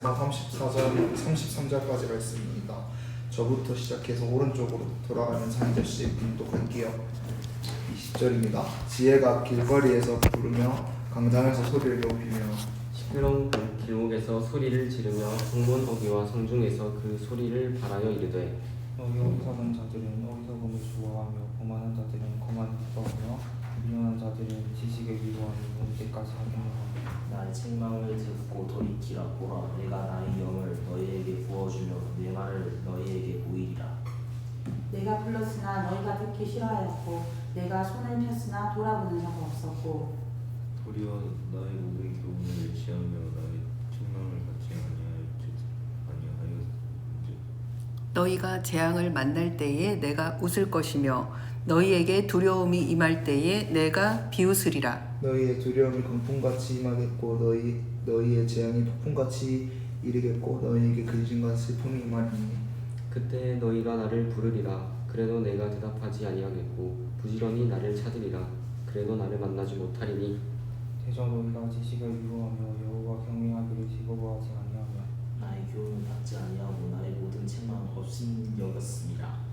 34절, 33절까지 말씀입니다. 저부터 시작해서 오른쪽으로 돌아가면서 한 절씩 낭독할게요. 20절입니다. 지혜가 길거리에서 부르며 강당에서 소리를 높이며 시끄러운 길목에서 소리를 지르며 성문 어귀와 성중에서 그 소리를 발하여 이르되 너희 어리석은 자들은 어리석음을 좋아하며 거만한 자들은 거만을 기뻐하며 미련한 자들은 지식을 위로하며 온 때까지 하겠노라. 나의 책망을 듣고 돌이키라. 보라, 내가 나의 영을 너희에게 부어주며 내 말을 너희에게 보이리라. 내가 불렀으나 너희가 듣기 싫어하였고 내가 손을 폈으나 돌아보는 자가 없었고 도리어 나의 목의 교훈을 지하며 나의 책망을 받지 아니하였지. 너희가 재앙을 만날 때에 내가 웃을 것이며 너희에게 두려움이 임할 때에 내가 비웃으리라. 너희의 두려움이 강풍같이 임하겠고 너희의 재앙이 폭풍같이 이르겠고 너희에게 근심과 슬픔이 임하리니 그때 너희가 나를 부르리라. 그래도 내가 대답하지 아니하겠고 부지런히 나를 찾으리라. 그래도 나를 만나지 못하리니 대저 너희가 지식을 위로하며 여호와 경외하기를 즐거워하지 아니하며 나의 교훈을 받지 아니하고 나의 모든 책망 없인 여겼습니다.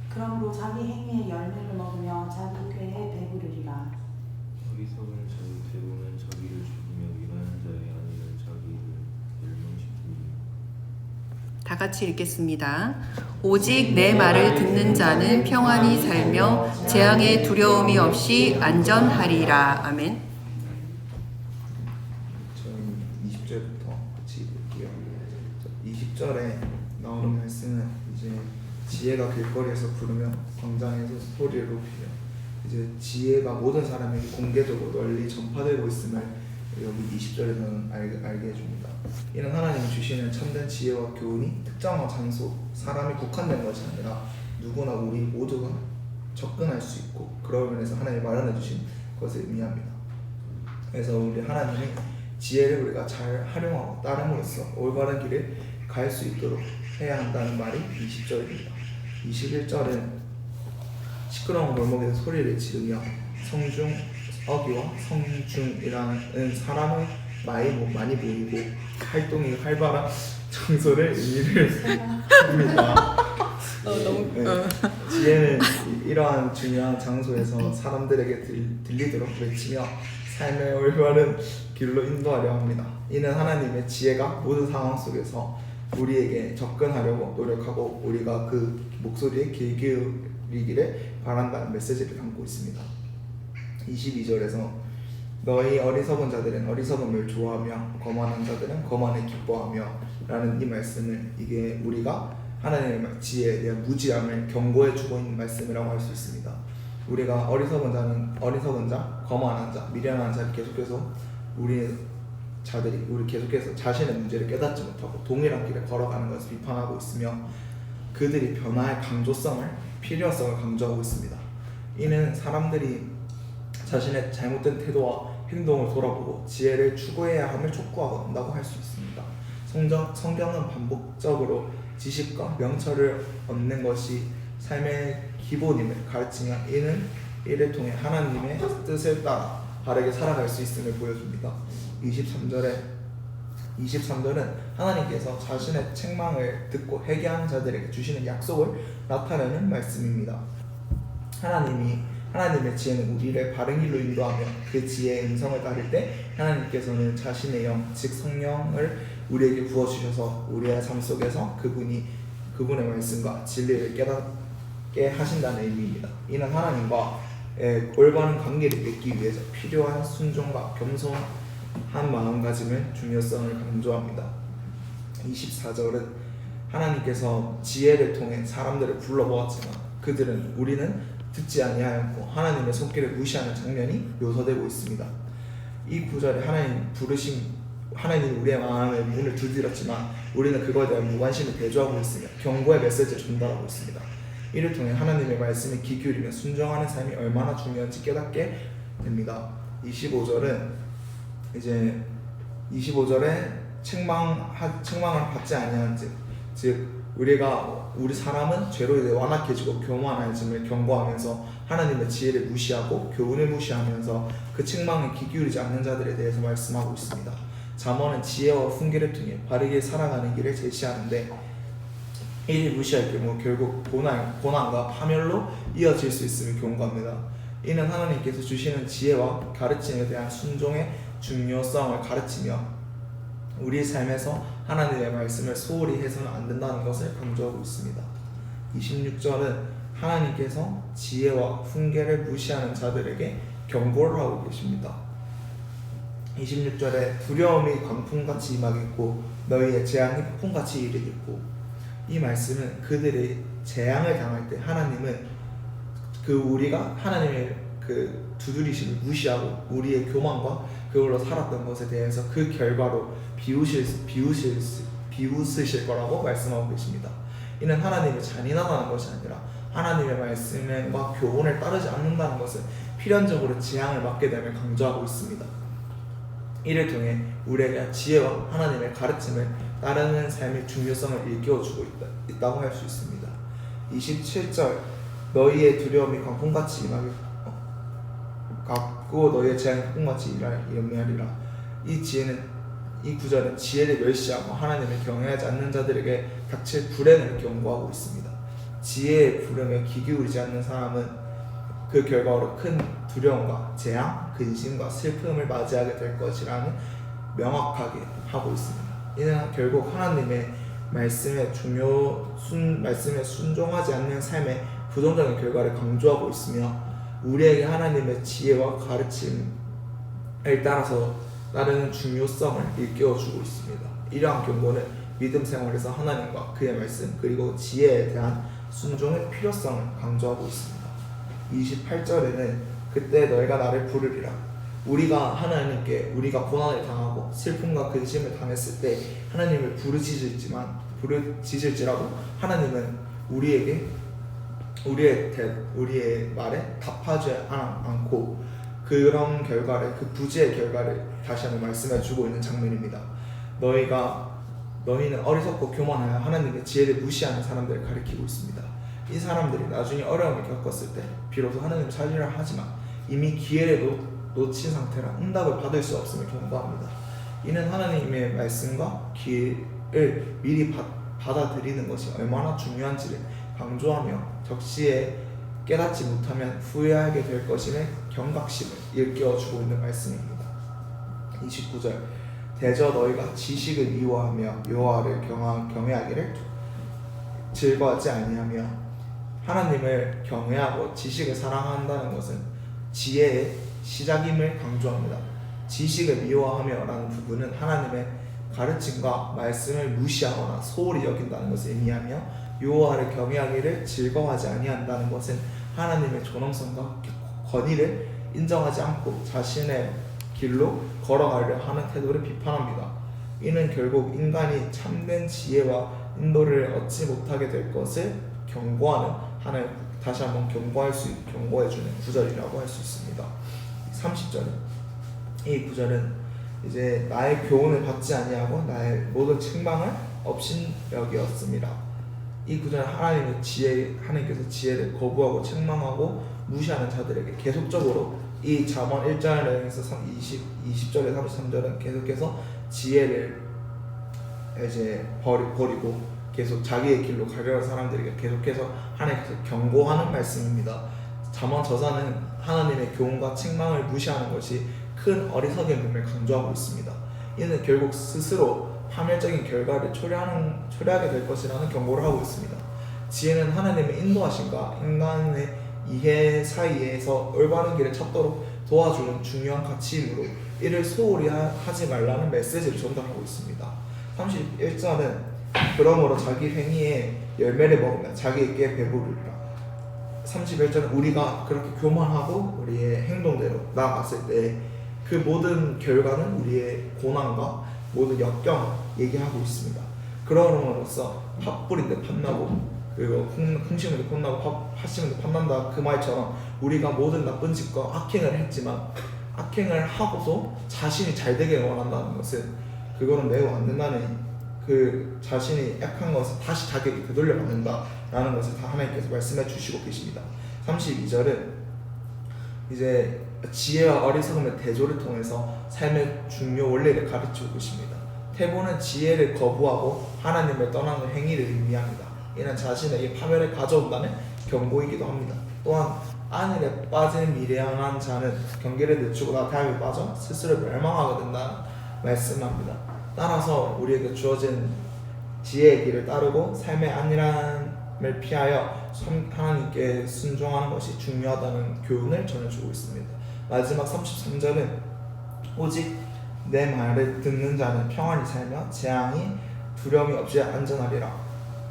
그러므로 자기 행위의 열매를 먹으며 자기 꾀에 배부르리라. 어리석은 자의 대로는 자기를 죽이며 미련한 자의 아내는 자기를 멸망시키니. 다 같이 읽겠습니다. 오직 내 말을 듣는 자는 평안히 살며 재앙의 두려움이 없이 안전하리라. 아멘. 저희 20절부터 같이 읽을게요. 20절에 나오는 말씀은 이제 지혜가 길거리에서 부르며 광장에서 소리를 높이며 이제 지혜가 모든 사람에게 공개적으로 널리 전파되고 있음을 여기 20절에서는 알게 해줍니다. 이는 하나님이 주시는 참된 지혜와 교훈이 특정한 장소, 사람이 국한된 것이 아니라 누구나 우리 모두가 접근할 수 있고 그런 면에서 하나님이 마련해 주신 것을 의미합니다. 그래서 우리 하나님이 지혜를 우리가 잘 활용하고 따름으로써 올바른 길을 갈 수 있도록 해야 한다는 말이 20절입니다. 21절은 시끄러운 골목에서 소리를 지르며 성중 어귀와 성중이라는 사람의 많이 보이고 활동이 활발한 장소를 의미를 합니다. 지혜는 이러한 중요한 장소에서 사람들에게 들리도록 외치며 삶의 올바른 길로 인도하려 합니다. 이는 하나님의 지혜가 모든 상황 속에서 우리에게 접근하려고 노력하고 우리가 그 목소리에 귀 기울이기를 바란다는 메시지를 담고 있습니다. 22절에서 너희 어리석은 자들은 어리석음을 좋아하며 거만한 자들은 거만을 기뻐하며 라는 이 말씀을 이게 우리가 하나님의 지혜에 대한 무지함을 경고해 주고 있는 말씀이라고 할 수 있습니다. 우리가 어리석은 자, 거만한 자, 미련한 자를 계속해서 우리 계속해서 자신의 문제를 깨닫지 못하고 동일한 길을 걸어가는 것을 비판하고 있으며 그들이 변화의 강조성을 필요성을 강조하고 있습니다. 이는 사람들이 자신의 잘못된 태도와 행동을 돌아보고 지혜를 추구해야 함을 촉구한다고 할 수 있습니다. 성경은 반복적으로 지식과 명철을 얻는 것이 삶의 기본임을 가르치며 이를 통해 하나님의 뜻을 따라 바르게 살아갈 수 있음을 보여줍니다. 23절은 하나님께서 자신의 책망을 듣고 회개하는 자들에게 주시는 약속을 나타내는 말씀입니다. 하나님의 지혜는 우리를 바른 길로 인도하며 그 지혜의 음성을 따를 때 하나님께서는 자신의 영, 즉 성령을 우리에게 부어주셔서 우리의 삶 속에서 그분의 말씀과 진리를 깨닫게 하신다는 의미입니다. 이는 하나님과 올바른 관계를 맺기 위해서 필요한 순종과 겸손한 마음가짐의 중요성을 강조합니다. 24절은 하나님께서 지혜를 통해 사람들을 불러보았지만 우리는 듣지 아니하였고 하나님의 손길을 무시하는 장면이 묘사되고 있습니다. 이 구절에 하나님이 우리의 마음의 문을 두드렸지만 우리는 그거에 대한 무관심을 대조하고 있으며 경고의 메시지를 전달하고 있습니다. 이를 통해 하나님의 말씀에 귀 기울이며 순종하는 삶이 얼마나 중요한지 깨닫게 됩니다. 25절에 책망을 받지 아니한 즉 우리 사람은 죄로 인해 완악해지고 교만해짐을 경고하면서 하나님의 지혜를 무시하고 교훈을 무시하면서 그 책망에 귀 기울이지 않는 자들에 대해서 말씀하고 있습니다. 잠언은 지혜와 훈계를 통해 바르게 살아가는 길을 제시하는데 이를 무시할 경우 결국 고난과 파멸로 이어질 수 있음을 경고합니다. 이는 하나님께서 주시는 지혜와 가르침에 대한 순종의 중요성을 가르치며 우리 삶에서 하나님의 말씀을 소홀히 해서는 안 된다는 것을 강조하고 있습니다. 26절은 하나님께서 지혜와 훈계를 무시하는 자들에게 경고를 하고 계십니다. 26절에 두려움이 광풍같이 임하겠고 너희의 재앙이 폭풍같이 이르겠고, 이 말씀은 그들의 재앙을 당할 때 하나님은 우리가 하나님의 두드리심을 무시하고 우리의 교만과 그걸로 살았던 것에 대해서 그 결과로 비웃으실 거라고 말씀하고 계십니다. 이는 하나님이 잔인하다는 것이 아니라 하나님의 말씀과 교훈을 따르지 않는다는 것을 필연적으로 재앙을 맞게 됨을 강조하고 있습니다. 이를 통해 우리에게 지혜와 하나님의 가르침을 따르는 삶의 중요성을 일깨워주고 있다고 할 수 있습니다. 27절 너희의 두려움이 광풍같이 임하겠고 너희의 재앙이 폭풍같이 임하리라. 이 구절은 지혜를 멸시하고 하나님을 경외하지 않는 자들에게 닥칠 불행을 경고하고 있습니다. 지혜의 부름에 귀 기울이지 않는 사람은 그 결과로 큰 두려움과 재앙, 근심과 슬픔을 맞이하게 될 것이라는 명확하게 하고 있습니다. 이는 결국 하나님의 말씀에 순종하지 않는 삶의 부정적인 결과를 강조하고 있으며 우리에게 하나님의 지혜와 가르침을 따라서 따르는 중요성을 일깨워주고 있습니다. 이러한 경고는 믿음 생활에서 하나님과 그의 말씀 그리고 지혜에 대한 순종의 필요성을 강조하고 있습니다. 28절에는 그때 너희가 나를 부르리라. 우리가 하나님께 우리가 고난을 당하고 슬픔과 근심을 당했을 때 하나님을 부르짖을지라도 하나님은 우리의 말에 답하지 않고 그런 결과를 그 부지의 결과를 다시 한번 말씀해 주고 있는 장면입니다. 너희는 어리석고 교만하여 하나님의 지혜를 무시하는 사람들을 가리키고 있습니다. 이 사람들이 나중에 어려움을 겪었을 때 비로소 하나님을 찾으려 하지만 이미 기회를 놓친 상태라 응답을 받을 수 없음을 경고합니다. 이는 하나님의 말씀과 기회를 미리 받아들이는 것이 얼마나 중요한지를 강조하며 적시에 깨닫지 못하면 후회하게 될 것임의 경각심을 일깨워주고 있는 말씀입니다. 29절 대저 너희가 지식을 미워하며 여호와를 경외하기를 즐거워하지 아니하며, 하나님을 경외하고 지식을 사랑한다는 것은 지혜의 시작임을 강조합니다. 지식을 미워하며 라는 부분은 하나님의 가르침과 말씀을 무시하거나 소홀히 여긴다는 것을 의미하며, 여호와를 경외하기를 즐거워하지 아니한다는 것은 하나님의 존엄성과 권위를 인정하지 않고 자신의 길로 걸어가려 하는 태도를 비판합니다. 이는 결국 인간이 참된 지혜와 인도를 얻지 못하게 될 것을 경고하는 하나의 다시 한번 경고해주는 구절이라고 할 수 있습니다. 30절 이 구절은 이제 나의 교훈을 받지 아니하고 나의 모든 책망을 업신여기었습니다. 이 구절은 하나님께서 지혜를 거부하고 책망하고 무시하는 자들에게 계속적으로 이 잠언 1절에서 20절에 33절은 계속해서 지혜를 이제 버리고 계속 자기의 길로 가려는 사람들에게 계속해서 하나님께서 경고하는 말씀입니다. 잠언 저자는 하나님의 교훈과 책망을 무시하는 것이 큰 어리석음을 강조하고 있습니다. 이는 결국 스스로 파멸적인 결과를 초래하게 될 것이라는 경고를 하고 있습니다. 지혜는 하나님의 인도하심과 인간의 이해 사이에서 올바른 길을 찾도록 도와주는 중요한 가치이므로 이를 소홀히 하지 말라는 메시지를 전달하고 있습니다. 31절은 그러므로 자기 행위의 열매를 먹으면 자기에게 배부르리라. 31절은 우리가 그렇게 교만하고 우리의 행동대로 나아갔을 때 그 모든 결과는 우리의 고난과 모든 역경을 얘기하고 있습니다. 그러므로써 팥불인데 팥나고 그리고 흥심인데 콩나고 팥심인데 팥난다 그 말처럼 우리가 모든 나쁜 짓과 악행을 했지만 악행을 하고서 자신이 잘 되길 원한다는 것은 그거는 매우 안 된다는, 그 자신이 약한 것을 다시 자기에게 되돌려 받는다라는 것을 다 하나님께서 말씀해 주시고 계십니다. 32절은 이제 지혜와 어리석음의 대조를 통해서 삶의 중요 원리를 가르치고 계십니다. 태보는 지혜를 거부하고 하나님을 떠나는 행위를 의미합니다. 이는 자신에게 파멸을 가져온다는 경고이기도 합니다. 또한 안일에 빠진 미래한 자는 경계를 늦추고 나태함에 빠져 스스로 멸망하게 된다는 말씀합니다. 따라서 우리에게 주어진 지혜의 길을 따르고 삶의 안일함을 피하여 하나님께 순종하는 것이 중요하다는 교훈을 전해주고 있습니다. 마지막 33절은 오직 내 말을 듣는 자는 평안히 살며 재앙이 두려움이 없이 안전하리라.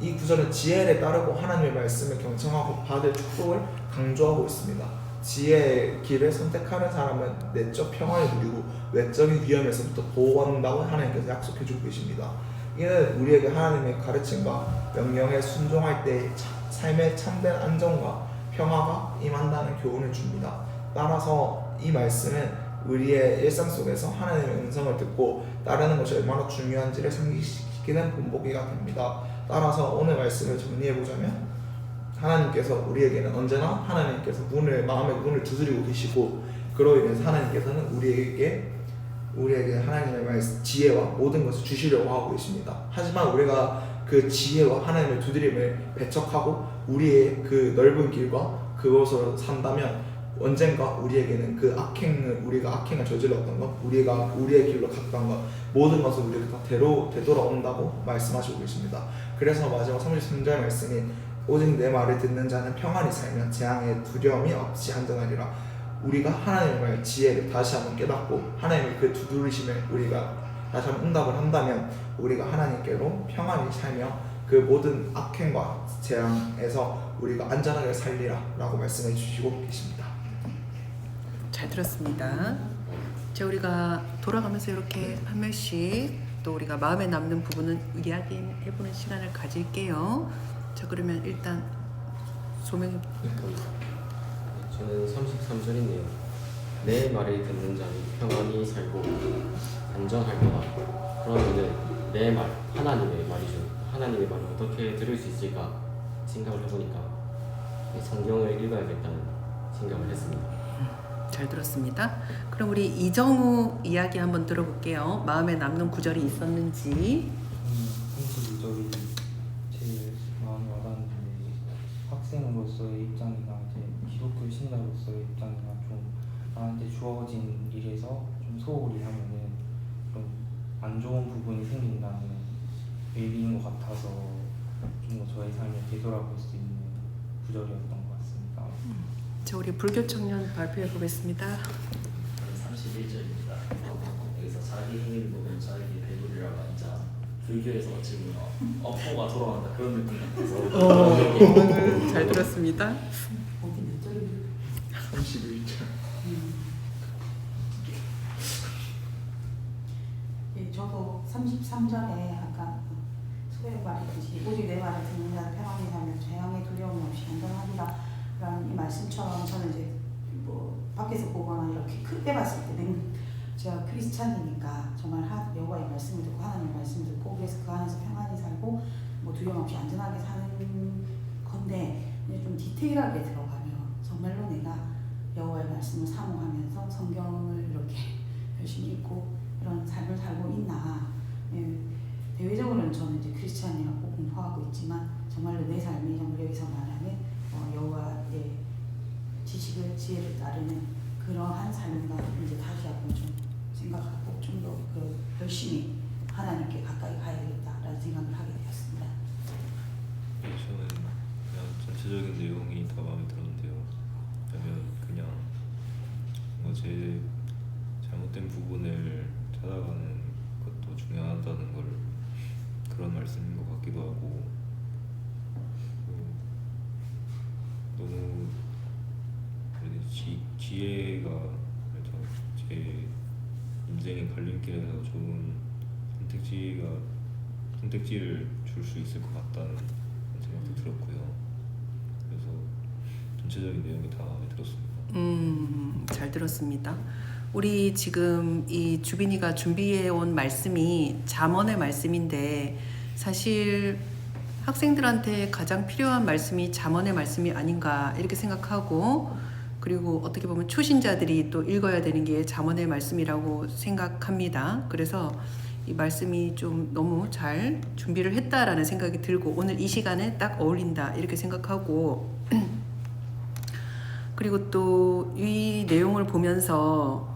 이 구절은 지혜를 따르고 하나님의 말씀을 경청하고 받을 축복을 강조하고 있습니다. 지혜의 길을 선택하는 사람은 내적 평안을 누리고 외적인 위험에서부터 보호받는다고 하나님께서 약속해주고 계십니다. 이는 우리에게 하나님의 가르침과 명령에 순종할 때 삶의 참된 안정과 평화가 임한다는 교훈을 줍니다. 따라서 이 말씀은 우리의 일상 속에서 하나님의 음성을 듣고 따르는 것이 얼마나 중요한지를 상기시키는 본보기가 됩니다. 따라서 오늘 말씀을 정리해보자면 하나님께서 우리에게는 언제나 하나님께서 마음의 문을 두드리고 계시고 그로 인해서 하나님께서는 우리에게 하나님의 지혜와 모든 것을 주시려고 하고 계십니다. 하지만 우리가 그 지혜와 하나님의 두드림을 배척하고 우리의 그 넓은 길과 그것으로 산다면 언젠가 우리에게는 그 우리가 악행을 저질렀던 것, 우리의 길로 갔던 것, 모든 것을 우리가 다 되돌아온다고 말씀하시고 계십니다. 그래서 마지막 33절 말씀이 오직 내 말을 듣는 자는 평안히 살며 재앙의 두려움이 없이 안전하리라. 우리가 하나님의 말, 지혜를 다시 한번 깨닫고 하나님의 그 두드리심에 우리가 다시 한번 응답을 한다면 우리가 하나님께로 평안히 살며 그 모든 악행과 재앙에서 우리가 안전하게 살리라 라고 말씀해 주시고 계십니다. 잘 들었습니다. 자, 우리가 돌아가면서 이렇게 한 명씩 또 우리가 마음에 남는 부분은 이야기해보는 시간을 가질게요. 자, 그러면 일단 소명해. 저는 33절인데요. 내 말을 듣는 자는 평안히 살고 안전할 거다. 그러면은 내 말, 하나님의 말이죠. 하나님의 말을 어떻게 들을 수 있을까 생각을 해보니까 성경을 읽어야겠다는 생각을 했습니다. 잘 들었습니다. 그럼 우리 이정우 이야기 한번 들어볼게요. 마음에 남는 구절이 있었는지. 32절이 제일 마음에 와닿는데 학생으로서의 입장이나 이제 기독교 신자로서의 입장이나 좀 나한테 주어진 일에서 좀 소홀히 하면은 좀 안 좋은 부분이 생긴다는 의미인 것 같아서 좀 더 저의 삶을 되돌아볼 수 있는 구절이었던 것 같습니다. 자, 우리 불교 청년 발표해 보겠습니다. 31절입니다. 여기서 자기 행위를 보면 자기 배불리라고 하자 불교에서 어찌 보면 업보가 돌아간다 그런 느낌 같아서 잘 들었습니다. 어디 몇 절이 31절. 예, 저도 33절에 아까 소개 말했듯이 오직 내 말을 듣는 자는 평안히 살며 재앙의 두려움이 없이 안전하리라 라는 이 말씀처럼 저는 이제 뭐 밖에서 보거나 이렇게 크게 봤을 때는 제가 크리스찬이니까 정말 여호와의 말씀을 듣고 하나님의 말씀을 듣고 그래서 그 안에서 평안히 살고 뭐 두려움 없이 안전하게 사는 건데 좀 디테일하게 들어가면 정말로 내가 여호와의 말씀을 사모하면서 성경을 이렇게 열심히 읽고 이런 삶을 살고 있나. 예, 대외적으로는 저는 이제 크리스찬이라고 공부하고 있지만 정말로 내 삶이 정말 여기서 말하는 여호와의 지식을 지혜를 따르는 그러한 삶인가 이제 다시 한번 좀 생각하고 좀 더 열심히 하나님께 가까이 가야 되겠다라는 생각을 하게 되었습니다. 저는 그냥 전체적인 내용이 다 마음에 들었는데요. 왜냐면 그냥 뭔가 제 잘못된 부분을 찾아가는 것도 중요하다는 걸 그런 말씀인 것 같기도 하고 너무 지혜가 제 인생의 갈림길에서 좋은 선택지를 줄 수 있을 것 같다는 생각도 들었고요. 그래서 전체적인 내용이 다 마음에 들었습니다. 잘 들었습니다. 우리 지금 이 주빈이가 준비해 온 말씀이 잠언의 말씀인데 사실 학생들한테 가장 필요한 말씀이 잠언의 말씀이 아닌가 이렇게 생각하고 그리고 어떻게 보면 초신자들이 또 읽어야 되는 게 잠언의 말씀이라고 생각합니다. 그래서 이 말씀이 좀 너무 잘 준비를 했다라는 생각이 들고 오늘 이 시간에 딱 어울린다 이렇게 생각하고 그리고 또 이 내용을 보면서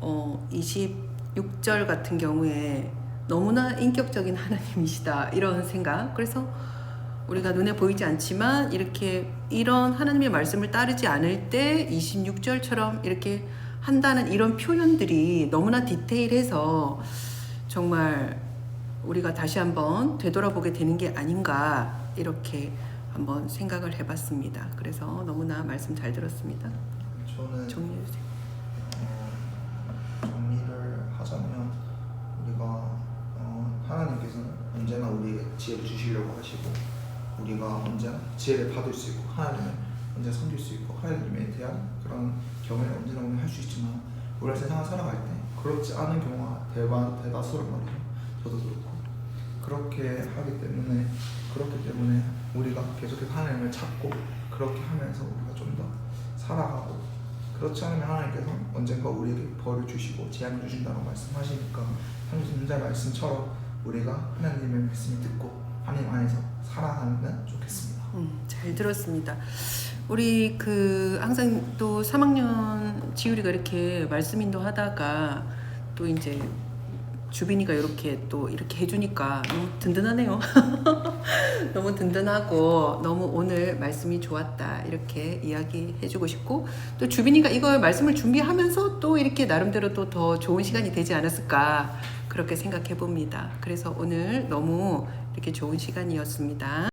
26절 같은 경우에 너무나 인격적인 하나님이시다 이런 생각. 그래서 우리가 눈에 보이지 않지만 이렇게 이런 하나님의 말씀을 따르지 않을 때 26절처럼 이렇게 한다는 이런 표현들이 너무나 디테일해서 정말 우리가 다시 한번 되돌아보게 되는 게 아닌가 이렇게 한번 생각을 해봤습니다. 그래서 너무나 말씀 잘 들었습니다. 저는 정리해주세요. 정리를 하자면 우리가 하나님께서는 언제나 우리에게 지혜를 주시려고 하시고 우리가 언제나 지혜를 받을 수 있고 하나님을 언제나 섬길 수 있고 하나님에 대한 그런 경험을 언제나 우리는 할 수 있지만 우리가 세상을 살아갈 때 그렇지 않은 경우가 대다수란 말이에요. 저도 그렇고 그렇기 때문에 우리가 계속해서 하나님을 찾고 그렇게 하면서 우리가 좀 더 살아가고 그렇지 않으면 하나님께서 언젠가 우리에게 벌을 주시고 재앙을 주신다고 말씀하시니까 33절 말씀처럼 우리가 하나님의 말씀을 듣고 하나님 안에서 살아가면 좋겠습니다. 잘 들었습니다. 우리 항상 또 3학년 지율이가 이렇게 말씀 인도하다가 또 이제 주빈이가 이렇게 해주니까 너무 든든하네요. 너무 든든하고 너무 오늘 말씀이 좋았다 이렇게 이야기해주고 싶고 또 주빈이가 이걸 말씀을 준비하면서 또 이렇게 나름대로 또 더 좋은 시간이 되지 않았을까 그렇게 생각해 봅니다. 그래서 오늘 너무 이렇게 좋은 시간이었습니다.